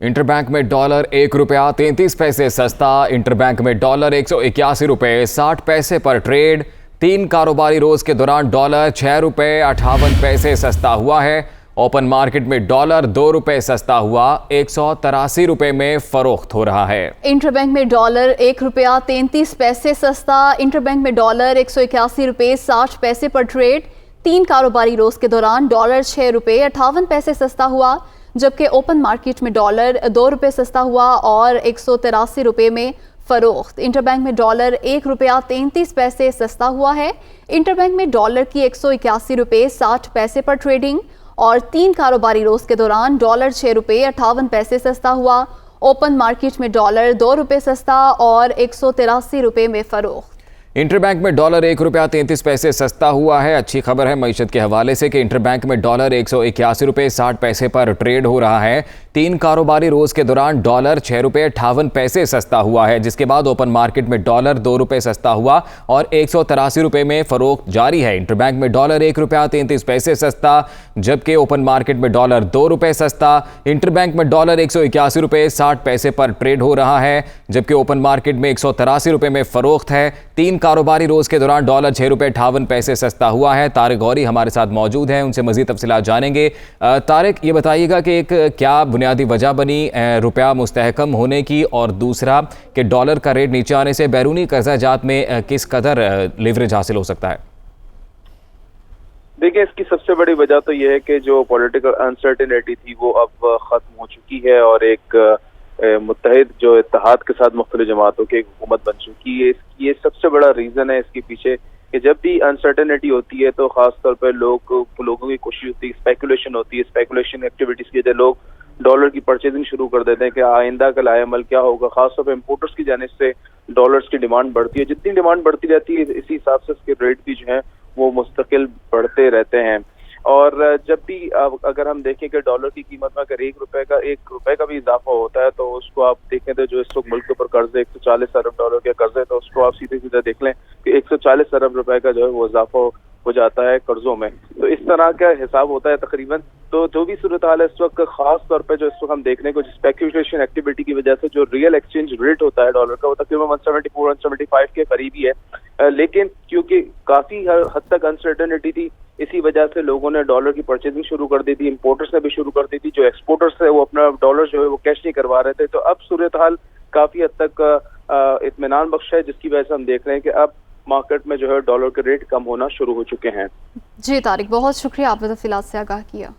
Interbank में dollar 1 रुपया 33 पैसे सस्ता। इंटरबैंक में डॉलर 181 रुपये 60 पैसे पर ट्रेड। 3 कारोबारी रोज के दौरान डॉलर 6 रुपये 58 पैसे सस्ता हुआ है। ओपन मार्केट में डॉलर 2 रुपये सस्ता हुआ 183 रुपये में फरोख्त हो रहा है। इंटरबैंक में डॉलर 1 रुपया 33 पैसे सस्ता। इंटरबैंक में डॉलर 181 रुपये 60 पैसे पर ट्रेड। 3 कारोबारी रोज के दौरान डॉलर 6 रुपये 58 पैसे सस्ता हुआ, जबकि ओपन मार्केट में डॉलर 2 रुपये सस्ता हुआ और 183 रुपये में फरोख्त। इंटरबैंक में डॉलर 1 रुपया 33 पैसे सस्ता हुआ है। इंटरबैंक में डॉलर की 181 रुपये 60 पैसे पर ट्रेडिंग और 3 कारोबारी रोज के दौरान डॉलर 6 रुपये 58 पैसे सस्ता हुआ। ओपन मार्केट में डॉलर 2 रुपये सस्ता और 183 रुपये में फरोख्त। इंटरबैंक में डॉलर 1 रुपया 33 पैसे सस्ता हुआ है। अच्छी खबर है मईशत के हवाले से कि इंटरबैंक में डॉलर 181 रुपये 60 पैसे पर ट्रेड हो रहा है। 3 कारोबारी रोज के दौरान डॉलर 6 रुपये 58 पैसे सस्ता हुआ है, जिसके बाद ओपन मार्केट में डॉलर 2 रुपये सस्ता हुआ और 183 रुपये में फरोख्त जारी है। इंटरबैंक में डॉलर 1 रुपया 33 पैसे सस्ता, जबकि ओपन मार्केट में डॉलर 2 रुपये सस्ता। इंटरबैंक में डॉलर 181 रुपये 60 पैसे पर ट्रेड हो रहा है, जबकि ओपन मार्केट में 183 रुपये में फरोख्त है। 3 कारोबारी रोज के दौरान डॉलर 6 रुपये 58 पैसे सस्ता हुआ है। तारिक गौरी हमारे साथ मौजूद हैं, उनसे मजीद तफसीलात जानेंगे। तारिक, ये बताइएगा कि एक क्या बुनियादी वजह बनी रुपया मुस्तहकम होने की, और दूसरा कि डॉलर का रेट नीचे आने से बैरूनी कर्जा जात में किस कदर लिवरेज हासिल हो सकता है? देखिए, इसकी सबसे बड़ी वजह तो यह है कि जो पॉलिटिकल अनसर्टेनिटी थी वो अब खत्म हो चुकी है और एक मुत्तहिद जो इत्तेहाद के साथ मुख्तलिफ जमातों की एक हुकूमत बन चुकी है। ये सबसे बड़ा रीजन है इसके पीछे कि जब भी अनसर्टेनिटी होती है तो खास तौर पर लोगों की कोशिश होती है, स्पेकुलेशन होती है। स्पेकुलेशन एक्टिविटीज की वजह लोग डॉलर की परचेजिंग शुरू कर देते हैं कि आइंदा का लाएमल क्या होगा। खासतौर पर इम्पोर्टर्स की जानिब से डॉलर्स की डिमांड बढ़ती है। जितनी डिमांड बढ़ती रहती है इसी हिसाब से उसके रेट भी जो है वो मुस्तकिल बढ़ते रहते हैं। और जब भी अगर हम देखें कि डॉलर की कीमत में अगर 1 रुपए का भी इजाफा होता है तो उसको आप देखें तो जो इस वक्त मुल्क के ऊपर कर्ज है 140 अरब डॉलर के कर्ज है, तो उसको आप सीधे सीधे देख लें कि 140 अरब रुपए का जो है वो इजाफा हो जाता है कर्जों में। तो इस तरह का हिसाब होता है तकरीबन। तो जो भी सूरत हाल है इस वक्त, खास तौर पर जो इस वक्त हम देखने को स्पेकुलेशन एक्टिविटी की वजह से जो रियल एक्सचेंज रेट होता है डॉलर का वो तकरीबन 174-175 के करीब ही है। लेकिन क्योंकि काफी हद तक अनसर्टेनिटी थी, इसी वजह से लोगों ने डॉलर की परचेजिंग शुरू कर दी थी, इंपोर्टर्स ने भी शुरू कर दी थी। जो एक्सपोर्टर्स है वो अपना डॉलर जो है वो कैश नहीं करवा रहे थे। तो अब सूरत हाल काफी हद तक इत्मीनान बख्श है, जिसकी वजह से हम देख रहे हैं कि अब मार्केट में जो है डॉलर के रेट कम होना शुरू हो चुके हैं। जी तारिक, बहुत शुक्रिया, आपने तफसीलात से आगाह किया।